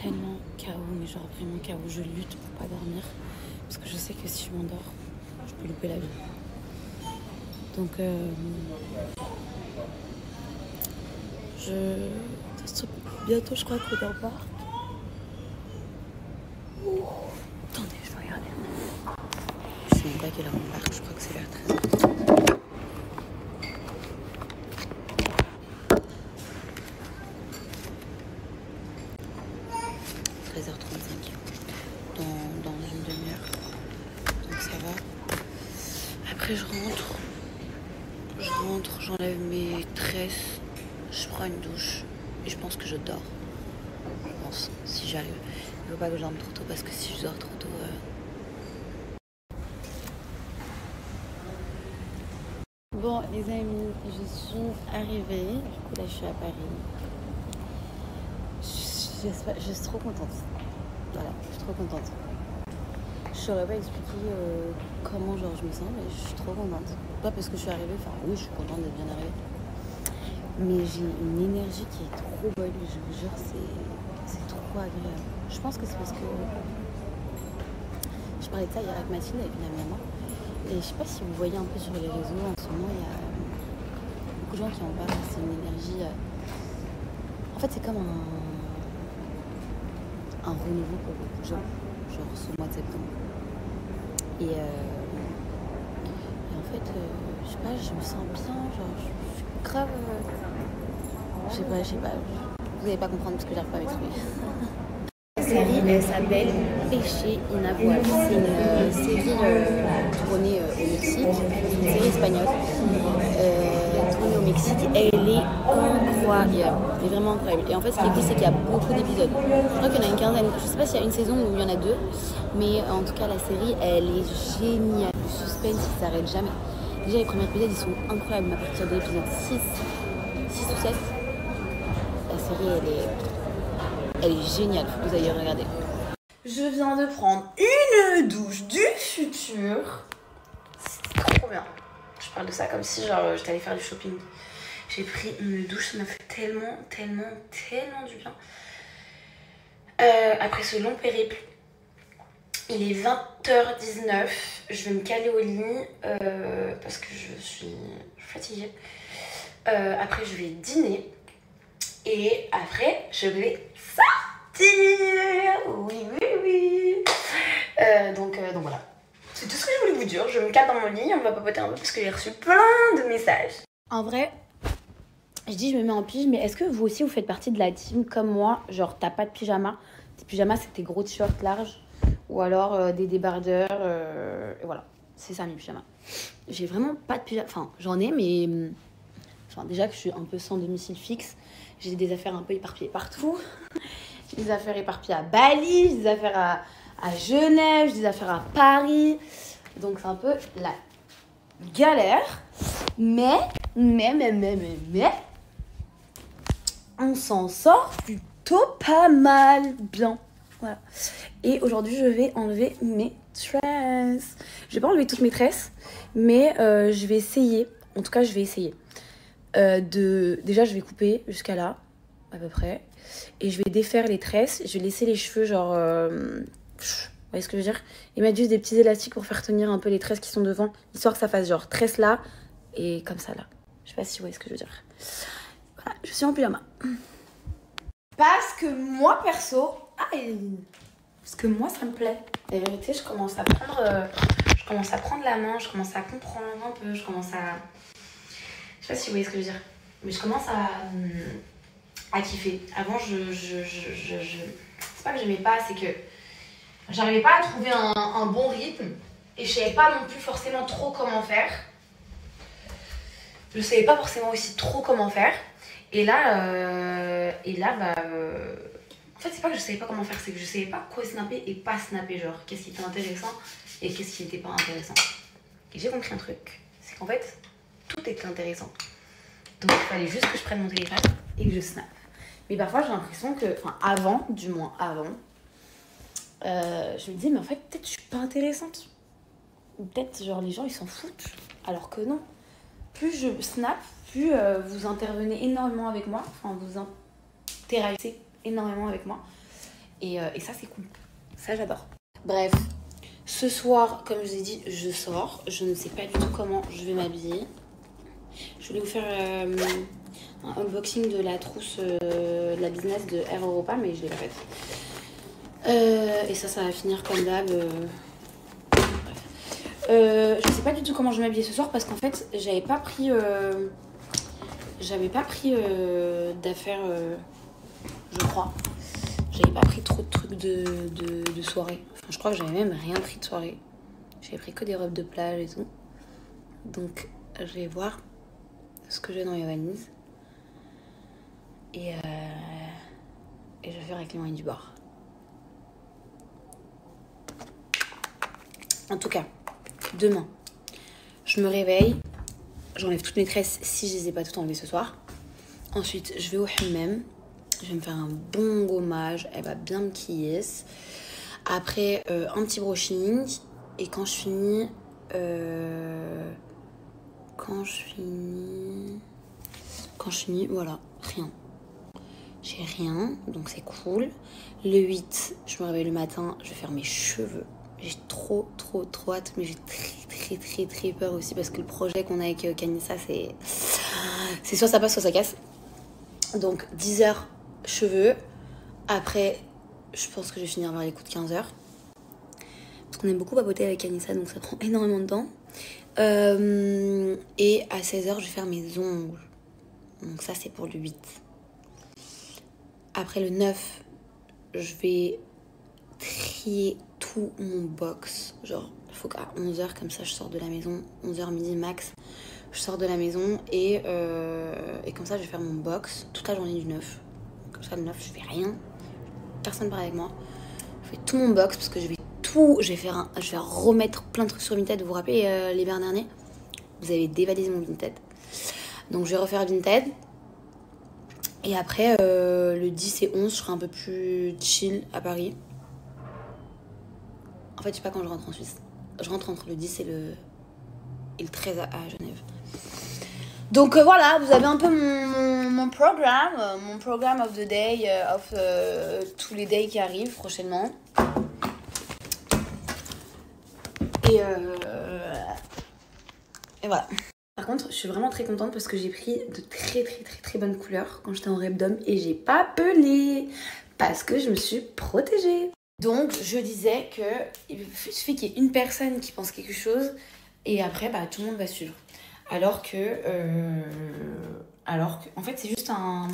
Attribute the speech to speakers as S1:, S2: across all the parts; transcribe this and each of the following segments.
S1: tellement KO, mais genre vraiment KO. Je lutte pour pas dormir parce que je sais que si je m'endors, je peux louper la vie. Donc, bientôt, je crois qu'on part. Attendez, je vais regarder. Je sais même pas quelle heure on part, je crois que c'est vers 13h. 13h35 dans une demi-heure, donc ça va. Après je rentre, j'enlève mes tresses, je prends une douche et je pense que je dors. Je pense, si j'arrive. Il faut pas que je dorme trop tôt parce que si je dors trop tôt... Bon les amis, je suis arrivée, du coup là je suis à Paris. Je suis trop contente. Voilà, je suis trop contente. Je saurais pas expliquer comment genre je me sens, mais je suis trop contente. Pas parce que je suis arrivée, enfin oui je suis contente d'être bien arrivée. Mais j'ai une énergie qui est trop bonne, je vous jure, c'est trop agréable. Je pense que c'est parce que je parlais de ça hier avec Mathilde, avec une amie à moi. Et je sais pas si vous voyez un peu sur les réseaux, en ce moment il y a beaucoup de gens qui en parlent, c'est une énergie... En fait c'est comme un renouveau pour beaucoup de gens, genre ce mois de septembre. Et en fait, je sais pas, je me sens bien, genre je suis grave... je sais pas, vous n'allez pas comprendre parce que j'arrive pas à m'exprimer. La série, elle s'appelle Péché inavouable. C'est une série tournée au Mexique, une série espagnole tournée au Mexique. Elle est incroyable, elle est vraiment incroyable. Et en fait, ce qui est cool, c'est qu'il y a beaucoup d'épisodes. Je crois qu'il y en a une quinzaine. Je sais pas s'il y a une saison où il y en a deux, mais en tout cas, la série, elle est géniale. Le suspense, il s'arrête jamais. Déjà, les premiers épisodes, ils sont incroyables. À partir de l'épisode 6 ou 7, la série, elle est géniale. Faut que vous ayez regardé. Je viens de prendre une douche du futur. C'est trop bien. Je parle de ça comme si genre j'étais allée faire du shopping. J'ai pris une douche, ça m'a fait tellement du bien. Après ce long périple, il est 20h19. Je vais me caler au lit parce que je suis fatiguée. Après, je vais dîner. Et après, je vais sortir. Oui. Donc voilà. C'est tout ce que je voulais vous dire. Je me cale dans mon lit, on va papoter un peu parce que j'ai reçu plein de messages. En vrai, je dis je me mets en pige, mais est-ce que vous aussi vous faites partie de la team comme moi? Genre t'as pas de pyjama. Tes pyjamas c'est tes gros t-shirts larges ou alors des débardeurs. Et voilà, c'est ça mes pyjamas. J'ai vraiment pas de pyjama. Enfin j'en ai mais... Enfin déjà que je suis un peu sans domicile fixe. J'ai des affaires un peu éparpillées partout. J'ai des affaires éparpillées à Bali, j'ai des affaires à Genève, j'ai des affaires à Paris. Donc c'est un peu la galère. Mais, on s'en sort plutôt pas mal bien. Voilà. Et aujourd'hui, je vais enlever mes tresses. Je vais pas enlever toutes mes tresses, mais je vais essayer. En tout cas, je vais essayer. Déjà, je vais couper jusqu'à là, à peu près. Et je vais défaire les tresses. Je vais laisser les cheveux, genre... vous voyez ce que je veux dire? Et mettre juste des petits élastiques pour faire tenir un peu les tresses qui sont devant. Histoire que ça fasse genre tresse là et comme ça là. Je sais pas si vous voyez ce que je veux dire. Voilà, je suis en pyjama. Parce que moi, perso... Parce que moi, ça me plaît. La vérité, je commence à prendre la main, je commence à comprendre un peu, je commence à... Je sais pas si vous voyez ce que je veux dire. Mais je commence à kiffer. Avant, c'est pas que j'aimais pas, c'est que j'arrivais pas à trouver un bon rythme. Et je savais pas non plus forcément trop comment faire. Je savais pas forcément aussi trop comment faire. Et là, en fait, c'est pas que je savais pas comment faire, c'est que je savais pas quoi snapper et pas snapper. Genre, qu'est-ce qui était intéressant et qu'est-ce qui était pas intéressant. Et j'ai compris un truc, c'est qu'en fait, tout était intéressant. Donc, il fallait juste que je prenne mon téléphone et que je snap. Mais parfois, j'ai l'impression que, enfin, avant, je me dis, mais en fait, peut-être je suis pas intéressante. Ou peut-être, genre, les gens, ils s'en foutent. Alors que non. Plus je snap, plus vous intervenez énormément avec moi. Enfin, vous interagissez énormément avec moi.
S2: Et ça, c'est cool. Ça, j'adore. Bref, ce soir, comme je vous ai dit, je sors. Je ne sais pas du tout comment je vais m'habiller. Je voulais vous faire un unboxing de la trousse de la business de Air Europa, mais je l'ai pas faite. Et ça va finir comme d'hab. Je sais pas du tout comment je vais m'habiller ce soir parce qu'en fait, j'avais pas pris d'affaires, je crois. J'avais pas pris trop de trucs de soirée. Enfin, je crois que j'avais même rien pris de soirée. J'avais pris que des robes de plage et tout. Donc, je vais voir ce que j'ai dans mes valises. Et je vais faire avec les moyens du bord. En tout cas, demain, je me réveille. J'enlève toutes mes tresses si je les ai pas toutes enlevées ce soir. Ensuite, je vais au hammam. Je vais me faire un bon gommage. Elle va bien me quiller. Après, un petit brushing. Et quand je finis... voilà, rien. J'ai rien, donc c'est cool. Le 8, je me réveille le matin, je vais faire mes cheveux. J'ai trop hâte, mais j'ai très peur aussi parce que le projet qu'on a avec Kanissa, c'est soit ça passe, soit ça casse. Donc 10h, cheveux. Après, je pense que je vais finir vers les coups de 15h. Parce qu'on aime beaucoup papoter avec Kanissa, donc ça prend énormément de temps. Et à 16h, je vais faire mes ongles. Donc ça, c'est pour le 8. Après le 9, je vais trier tout mon box. Genre, il faut qu'à 11h, comme ça, je sors de la maison. 11h midi max, je sors de la maison. Et comme ça, je vais faire mon box toute la journée du 9. Comme ça, le 9, je fais rien. Personne ne parle avec moi. Je fais tout mon box parce que je vais remettre plein de trucs sur Vinted. Vous vous rappelez l'hiver dernier, vous avez dévalisé mon Vinted. Donc, je vais refaire Vinted. Et après, le 10 et 11, je serai un peu plus chill à Paris. En fait, je sais pas quand je rentre en Suisse. Je rentre entre le 10 et le 13 à Genève. Donc voilà, vous avez un peu mon programme of the day, tous les days qui arrivent prochainement. Et voilà. Par contre, je suis vraiment très contente parce que j'ai pris de très bonnes couleurs quand j'étais en Repdom et j'ai pas pelé parce que je me suis protégée. Donc, je disais que il suffit qu'il y ait une personne qui pense quelque chose et après, bah, tout le monde va suivre. Alors que en fait, c'est juste un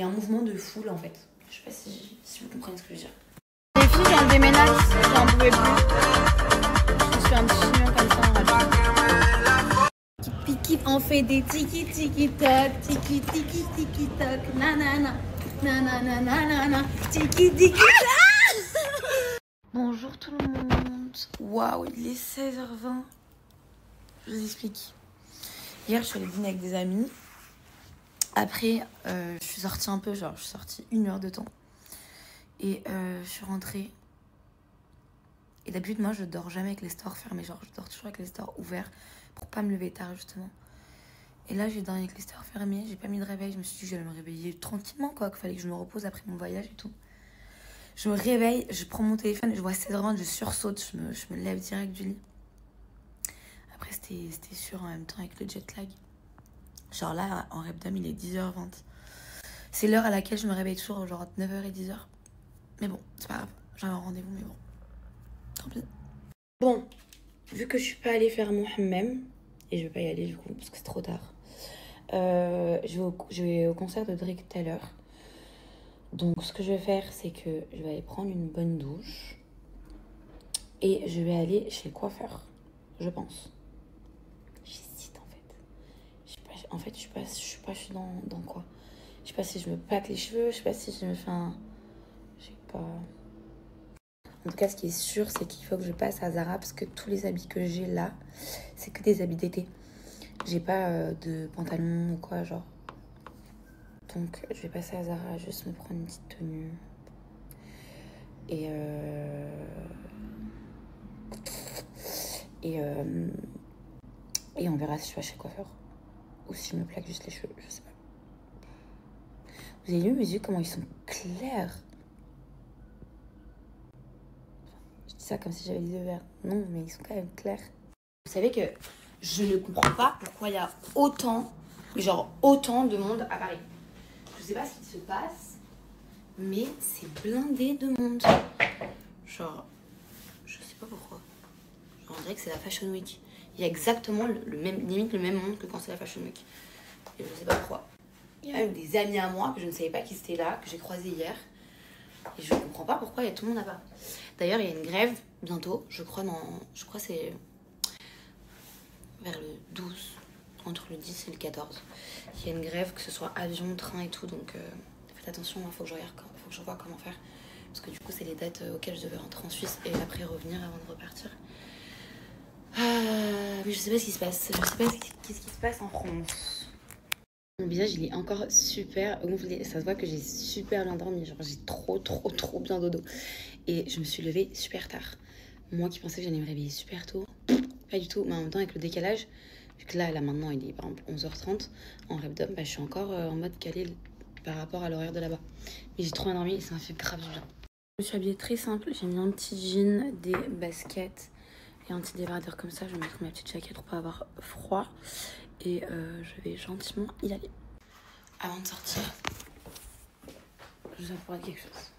S2: mouvement de foule, en fait. Je sais pas si vous comprenez ce que je veux dire. Les filles, j'ai enlevé mes nattes, j'en pouvais plus. Je me suis fait un petit chignon comme ça, en vrai. On fait des tiki-tiki-toc, tiki-tiki-tiki-toc, nanana, nanana, nanana, tiki-tiki-toc. Bonjour tout le monde. Waouh, il est 16h20. Je vous explique. Hier, je suis allée dîner avec des amis. Après, je suis sortie un peu, genre, je suis sortie 1 heure de temps. Et je suis rentrée. Et d'habitude, moi, je dors jamais avec les stores fermés. Genre, je dors toujours avec les stores ouverts pour pas me lever tard, justement. Et là, j'ai dormi avec les stores fermés. J'ai pas mis de réveil. Je me suis dit que j'allais me réveiller tranquillement, quoi. Qu'il fallait que je me repose après mon voyage et tout. Je me réveille, je prends mon téléphone, je vois 16h20, je sursaute, je me lève direct du lit. Après, c'était sûr en même temps avec le jet lag. Genre là, en Repdom, il est 10h20. C'est l'heure à laquelle je me réveille toujours, genre entre 9h et 10h. Mais bon, c'est pas grave. J'avais un rendez-vous, mais bon. Tant pis. Bon, vu que je suis pas allée faire mon hammam, et je vais pas y aller du coup, parce que c'est trop tard, je vais au concert de Drake tout à l'heure. Donc, ce que je vais faire, c'est que je vais aller prendre une bonne douche. Et je vais aller chez le coiffeur, je pense. J'hésite, en fait. En fait, je sais pas, je suis dans quoi. Je sais pas si je me pâte les cheveux, je sais pas si je me fais un... Je sais pas... En tout cas, ce qui est sûr, c'est qu'il faut que je passe à Zara parce que tous les habits que j'ai là, c'est que des habits d'été. J'ai pas de pantalon ou quoi, genre. Donc, je vais passer à Zara, juste me prendre une petite tenue. Et on verra si je vais chez le coiffeur. Ou si je me plaque juste les cheveux, je sais pas. Vous avez vu mes yeux, comment ils sont clairs? Je dis ça comme si j'avais les yeux verts. Non, mais ils sont quand même clairs. Vous savez que je ne comprends pas pourquoi il y a autant de monde à Paris. Je sais pas ce qui se passe, mais c'est blindé de monde. Genre, je sais pas pourquoi. Genre, on dirait que c'est la Fashion Week. Il y a exactement limite le même monde que quand c'est la Fashion Week. Et je sais pas pourquoi. Il y a même des amis à moi que je ne savais pas qui étaient là, que j'ai croisés hier. Et je comprends pas pourquoi il y a tout le monde là-bas. D'ailleurs, il y a une grève bientôt, je crois c'est vers le 12, entre le 10 et le 14. Il y a une grève, que ce soit avion, train et tout, donc faites attention, il faut que je vois comment faire. Parce que du coup, c'est les dates auxquelles je devais rentrer en Suisse et après revenir avant de repartir. Mais je sais pas ce qui se passe. Je sais pas qu'est-ce qui se passe en France. Mon visage, il est encore super gonflé. Ça se voit que j'ai super bien dormi. Genre, j'ai trop bien dodo. Et je me suis levée super tard. Moi qui pensais que j'allais me réveiller super tôt. Pas du tout. Mais en même temps, avec le décalage, vu que là maintenant, il est par exemple 11h30. En rêve je suis encore en mode calé par rapport à l'horaire de là-bas. Mais j'ai trop bien dormi et ça m'a fait grave du bien. Je me suis habillée très simple. J'ai mis un petit jean, des baskets et un petit débardeur comme ça. Je vais mettre ma petite jaquette pour pas avoir froid. Et je vais gentiment y aller. Avant de sortir, je dois vous parler de quelque chose.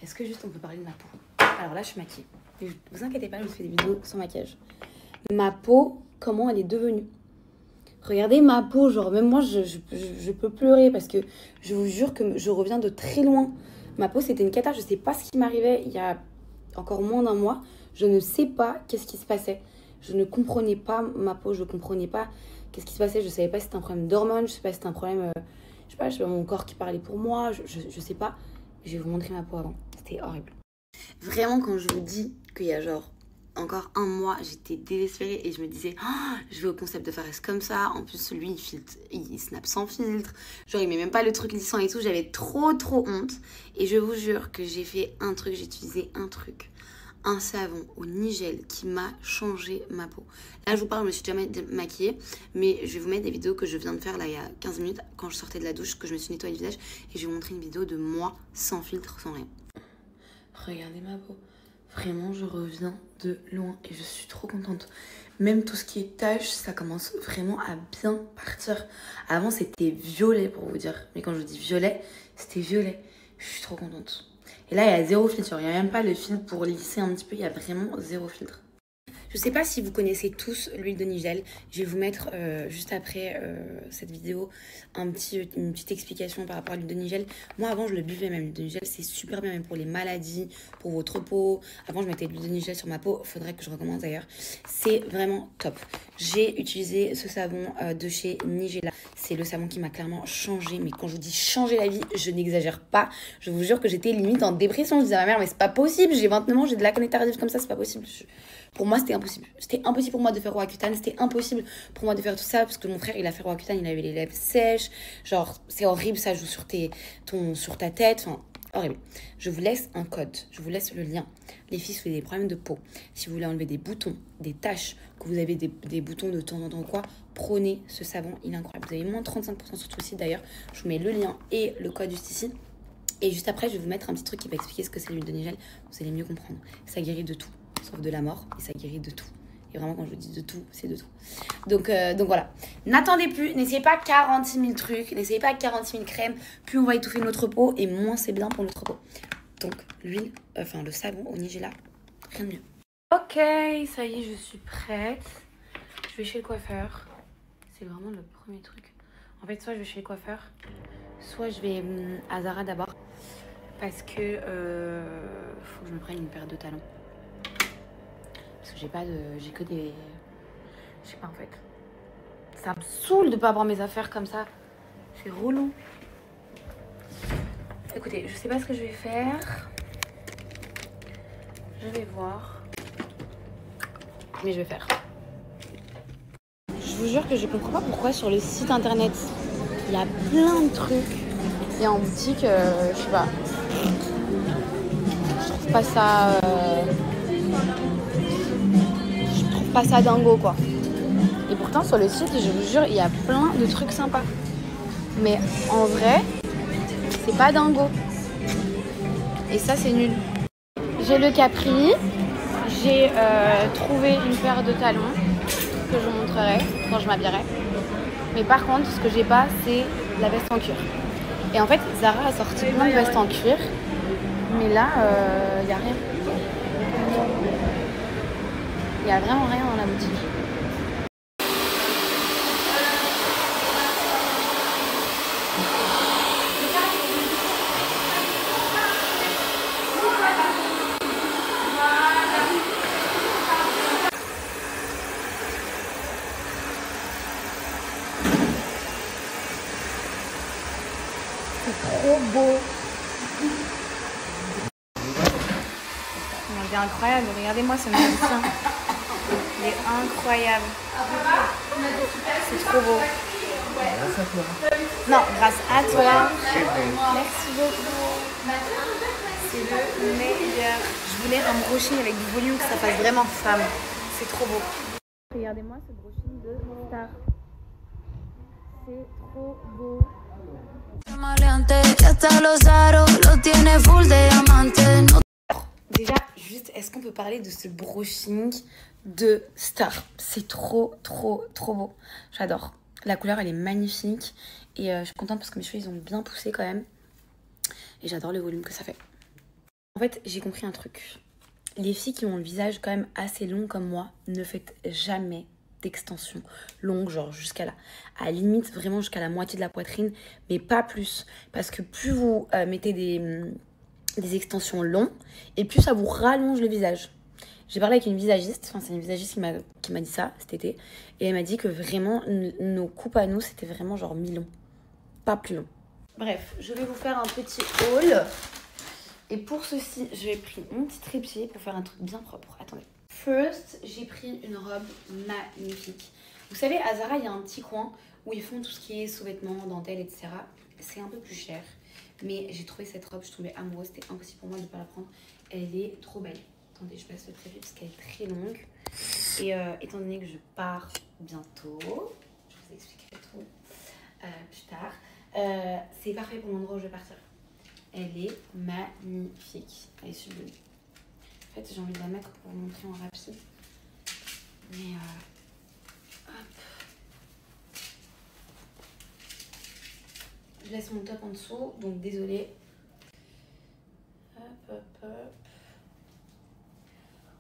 S2: Est-ce que juste on peut parler de ma peau? Alors là, je suis maquillée. Ne vous inquiétez pas, je vous fais des vidéos sans maquillage. Ma peau, comment elle est devenue? Regardez ma peau, genre même moi, je peux pleurer parce que je vous jure que je reviens de très loin. Ma peau, c'était une cata. Je sais pas ce qui m'arrivait il y a encore moins d'un mois. Je ne sais pas qu'est-ce qui se passait. Je ne comprenais pas ma peau, je ne comprenais pas qu'est-ce qui se passait. Je ne savais pas si c'était un problème d'hormones, je ne sais pas si c'était un problème, je sais pas, mon corps qui parlait pour moi, je sais pas. Je vais vous montrer ma peau avant. C'était horrible. Vraiment, quand je vous dis qu'il y a genre encore un mois, j'étais désespérée et je me disais, oh, je vais au concept de Fares comme ça. En plus, lui, il snap sans filtre. Genre, il met même pas le truc lissant et tout. J'avais trop honte. Et je vous jure que j'ai fait un truc, j'ai utilisé un savon au Nigel qui m'a changé ma peau. Là, je vous parle, je me suis jamais maquillée, mais je vais vous mettre des vidéos que je viens de faire là il y a 15 minutes quand je sortais de la douche, que je me suis nettoyé le visage et je vais vous montrer une vidéo de moi sans filtre, sans rien. Regardez ma peau. Vraiment, je reviens de loin et je suis trop contente. Même tout ce qui est taches, ça commence vraiment à bien partir. Avant, c'était violet pour vous dire. Mais quand je dis violet, c'était violet. Je suis trop contente. Et là, il y a zéro filtre. Il n'y a même pas le filtre pour lisser un petit peu. Il y a vraiment zéro filtre. Je ne sais pas si vous connaissez tous l'huile de Nigel. Je vais vous mettre juste après cette vidéo une petite explication par rapport à l'huile de Nigel. Moi, avant, je le buvais même. L'huile de Nigel, c'est super bien même pour les maladies, pour votre peau. Avant, je mettais de l'huile de Nigel sur ma peau. Il faudrait que je recommence d'ailleurs. C'est vraiment top. J'ai utilisé ce savon de chez Nigella. C'est le savon qui m'a clairement changé. Mais quand je vous dis changer la vie, je n'exagère pas. Je vous jure que j'étais limite en dépression. Je disais à ma mère, mais c'est pas possible. J'ai 29 ans, j'ai de l'acné tardive comme ça, c'est pas possible. Pour moi, c'était impossible. C'était impossible pour moi de faire Roaccutane. C'était impossible pour moi de faire tout ça parce que mon frère, il a fait Roaccutane, il avait les lèvres sèches. Genre, c'est horrible, ça joue sur ta tête. Enfin, horrible. Je vous laisse un code. Je vous laisse le lien. Les filles, si vous avez des problèmes de peau, si vous voulez enlever des boutons, des taches, que vous avez des boutons de temps en temps ou quoi, prenez ce savon. Il est incroyable. Vous avez moins de 35% sur tout le site d'ailleurs. Je vous mets le lien et le code juste ici. Et juste après, je vais vous mettre un petit truc qui va expliquer ce que c'est l'huile de Nigel. Vous allez mieux comprendre. Ça guérit de tout. Sauf de la mort, et ça guérit de tout. Et vraiment, quand je vous dis de tout, c'est de tout. Donc voilà. N'attendez plus, n'essayez pas 46 000 trucs, n'essayez pas 46 000 crèmes. Plus on va étouffer notre peau, et moins c'est bien pour notre peau. Donc, l'huile, le savon au Nigella, rien de mieux. Ok, ça y est, je suis prête. Je vais chez le coiffeur. C'est vraiment le premier truc. En fait, soit je vais chez le coiffeur, soit je vais à Zara d'abord. Parce que faut que je me prenne une paire de talons. Parce que j'ai que des... Je sais pas en fait. Ça me saoule de pas avoir mes affaires comme ça. C'est relou. Écoutez, je sais pas ce que je vais faire. Je vais voir. Mais je vais faire. Je vous jure que je comprends pas pourquoi sur le site internet, il y a plein de trucs. Et en boutique, je sais pas. Je trouve pas ça... pas ça dingo quoi. Et pourtant sur le site, je vous jure, il y a plein de trucs sympas. Mais en vrai, c'est pas dingo. Et ça c'est nul. J'ai le Capri.
S1: J'ai trouvé une paire de talons que je vous montrerai quand je m'habillerai. Mais par contre, ce que j'ai pas, c'est la veste en cuir. Et en fait, Zara a sorti plein de vestes en cuir. Mais là, il n'y a rien. Il n'y a vraiment rien dans la boutique. Trop beau. Il est incroyable, regardez-moi ce magicien. Il est incroyable. C'est trop beau.
S3: Grâce à toi.
S1: Non, grâce à toi. Merci beaucoup. C'est le meilleur. Je voulais un brushing avec du volume, que ça fasse vraiment femme. C'est trop beau. Regardez-moi ce brushing de Star. C'est trop beau. Déjà, juste, est-ce qu'on peut parler de ce brushing de Star? C'est trop beau. J'adore. La couleur, elle est magnifique. Et je suis contente parce que mes cheveux, ils ont bien poussé quand même. Et j'adore le volume que ça fait. En fait, j'ai compris un truc. Les filles qui ont le visage quand même assez long comme moi, ne faites jamais d'extension longue, genre jusqu'à là, à la limite vraiment jusqu'à la moitié de la poitrine, mais pas plus, parce que plus vous mettez des extensions longues, et plus ça vous rallonge le visage. J'ai parlé avec une visagiste, enfin c'est une visagiste qui m'a dit ça cet été, et elle m'a dit que vraiment nos coupes à nous c'était vraiment genre mi-long, pas plus long. Bref, je vais vous faire un petit haul, et pour ceci j'ai pris mon petit trépied pour faire un truc bien propre. Attendez. First, j'ai pris une robe magnifique. Vous savez, à Zara, il y a un petit coin où ils font tout ce qui est sous-vêtements, dentelles, etc. C'est un peu plus cher. Mais j'ai trouvé cette robe, je tombais amoureuse. C'était impossible pour moi de ne pas la prendre. Elle est trop belle. Attendez, je passe le trépied parce qu'elle est très longue. Et étant donné que je pars bientôt, je vous expliquerai tout plus tard. C'est parfait pour l'endroit où je vais partir. Elle est magnifique. Elle est sublime. En fait, j'ai envie de la mettre pour vous montrer en rapide. Mais hop. Je laisse mon top en dessous, donc désolée. Hop.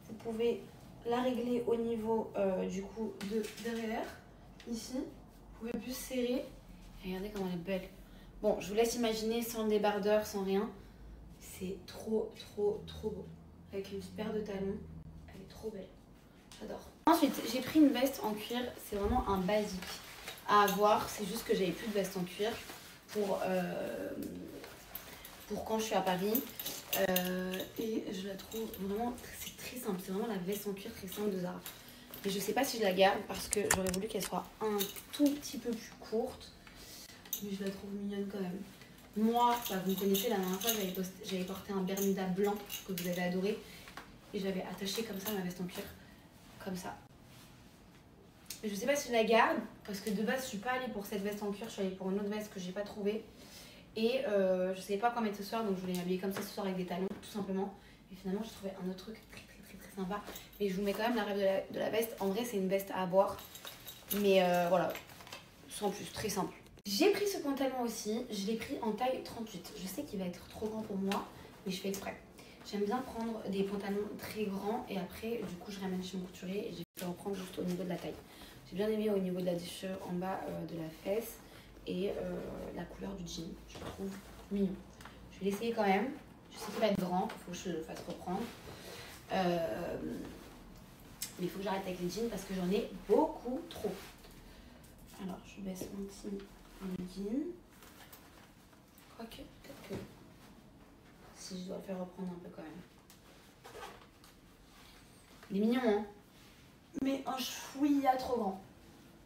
S1: Vous pouvez la régler au niveau du coup de derrière. Ici, vous pouvez plus serrer. Et regardez comment elle est belle. Bon, je vous laisse imaginer sans le débardeur, sans rien. C'est trop beau. Avec une petite paire de talons. Elle est trop belle. J'adore. Ensuite, j'ai pris une veste en cuir. C'est vraiment un basique à avoir. C'est juste que j'avais plus de veste en cuir pour quand je suis à Paris. Et je la trouve vraiment... C'est très simple. C'est vraiment la veste en cuir très simple de Zara. Mais je sais pas si je la garde parce que j'aurais voulu qu'elle soit un tout petit peu plus courte. Mais je la trouve mignonne quand même. Moi, bah, vous me connaissez, la dernière fois, j'avais porté un Bermuda blanc que vous avez adoré. Et j'avais attaché comme ça ma veste en cuir. Comme ça. Mais je sais pas si je la garde, parce que de base, je suis pas allée pour cette veste en cuir. Je suis allée pour une autre veste que j'ai pas trouvée. Et je savais pas quoi mettre ce soir, donc je voulais m'habiller comme ça ce soir avec des talons, tout simplement. Et finalement, j'ai trouvé un autre truc très sympa. Mais je vous mets quand même la rêve de la veste. En vrai, c'est une veste à avoir. Mais voilà, sans plus, très simple. J'ai pris ce pantalon aussi, je l'ai pris en taille 38. Je sais qu'il va être trop grand pour moi, mais je fais exprès. J'aime bien prendre des pantalons très grands et après, du coup, je ramène chez mon couturier et je vais reprendre juste au niveau de la taille. J'ai bien aimé au niveau de la déchirure en bas de la fesse et la couleur du jean. Je le trouve mignon. Je vais l'essayer quand même. Je sais qu'il va être grand, il faut que je le fasse reprendre. Mais il faut que j'arrête avec les jeans parce que j'en ai beaucoup trop. Alors, je baisse mon petit jean. Quoique, peut-être que si je dois le faire reprendre un peu quand même. Il est mignon, hein? Mais un chouïa trop grand.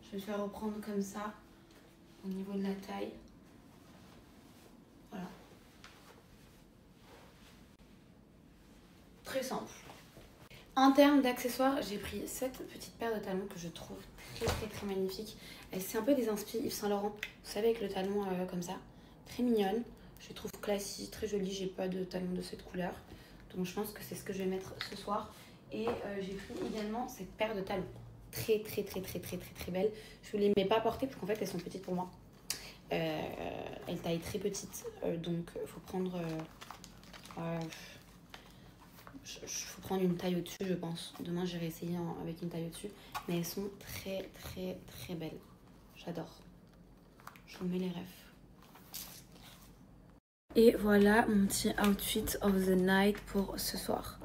S1: Je vais le faire reprendre comme ça, au niveau de la taille. Voilà. Très simple. En termes d'accessoires, j'ai pris cette petite paire de talons que je trouve très magnifique. C'est un peu des inspi Yves Saint Laurent, vous savez, avec le talon comme ça. Très mignonne, je les trouve classique, très jolie. J'ai pas de talons de cette couleur, donc je pense que c'est ce que je vais mettre ce soir.
S2: Et j'ai pris également cette paire de talons. Très belle. Je ne les mets pas à porter parce qu'en fait elles sont petites pour moi. Elles taillent très petite. Donc il faut prendre... faut prendre une taille au-dessus, je pense. Demain j'irai essayer avec une taille au-dessus. Mais elles sont très belles. J'adore. Je vous mets les refs. Et voilà mon petit outfit of the night pour ce soir.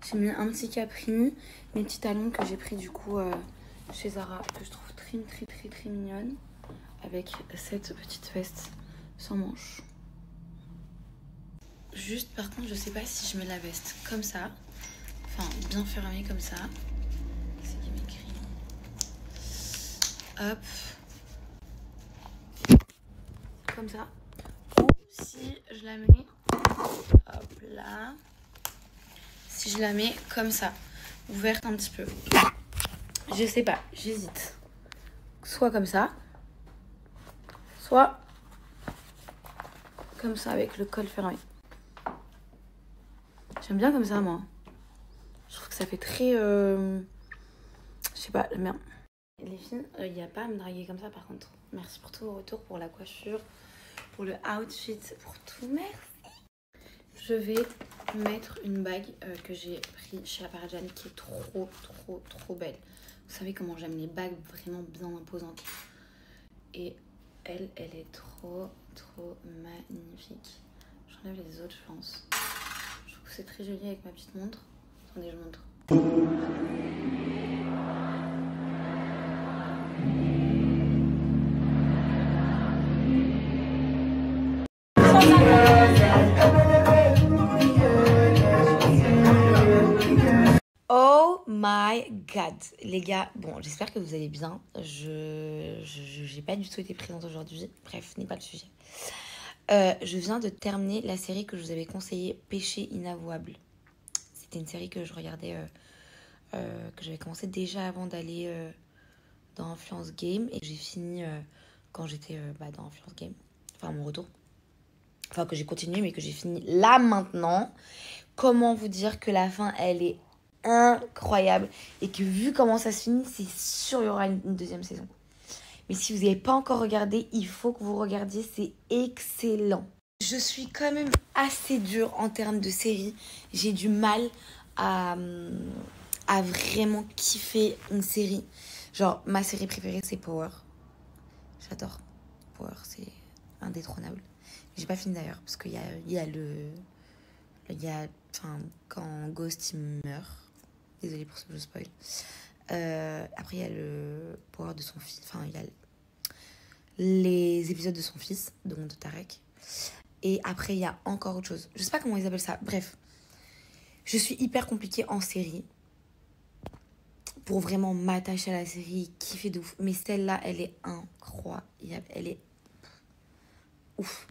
S2: J'ai mis un petit capri, mes petits talons que j'ai pris du coup chez Zara, que je trouve très mignonne, avec cette petite veste sans manches. Juste par contre, je sais pas si je mets la veste comme ça, enfin bien fermée comme ça. C'est qui m'écrit. Hop. Comme ça. Ou si je la mets, hop là. Si je la mets comme ça, ouverte un petit peu. Je sais pas, j'hésite. Soit comme ça, soit comme ça avec le col fermé. J'aime bien comme ça, moi. Je trouve que ça fait très... je sais pas, merde. Les filles, il n'y a pas à me draguer comme ça par contre. Merci pour tout vos retours, pour la coiffure, pour le outfit, pour tout. Merci. Je vais mettre une bague que j'ai pris chez la Parajan qui est trop belle. Vous savez comment j'aime les bagues vraiment bien imposantes. Et elle est trop magnifique. J'enlève les autres, je pense. Je trouve que c'est très joli avec ma petite montre. Attendez, je montre. Oh my god, les gars, bon, j'espère que vous allez bien. J'ai pas du tout été présente aujourd'hui. Bref, ce n'est pas le sujet. Je viens de terminer la série que je vous avais conseillée, Péché inavouable. C'était une série que je regardais, que j'avais commencé déjà avant d'aller dans Influence Game. Et que j'ai fini quand j'étais dans Influence Game. Enfin, mon retour. Enfin, que j'ai continué, mais que j'ai fini là maintenant. Comment vous dire que la fin, elle est incroyable. Et que vu comment ça se finit, c'est sûr il y aura une deuxième saison. Mais si vous n'avez pas encore regardé, il faut que vous regardiez, c'est excellent. Je suis quand même assez dure en termes de série. J'ai du mal à vraiment kiffer une série. Genre, ma série préférée, c'est Power. J'adore. Power, c'est indétrônable. J'ai pas fini d'ailleurs, parce qu'il y a quand Ghost il meurt. Désolée pour ce que je spoil. Après, il y a le Power de son fils. Enfin, il y a les épisodes de son fils, donc de Tarek. Et après, il y a encore autre chose. Je sais pas comment ils appellent ça. Bref. Je suis hyper compliquée en série. Pour vraiment m'attacher à la série, kiffer de ouf. Mais celle-là, elle est incroyable. Elle est ouf.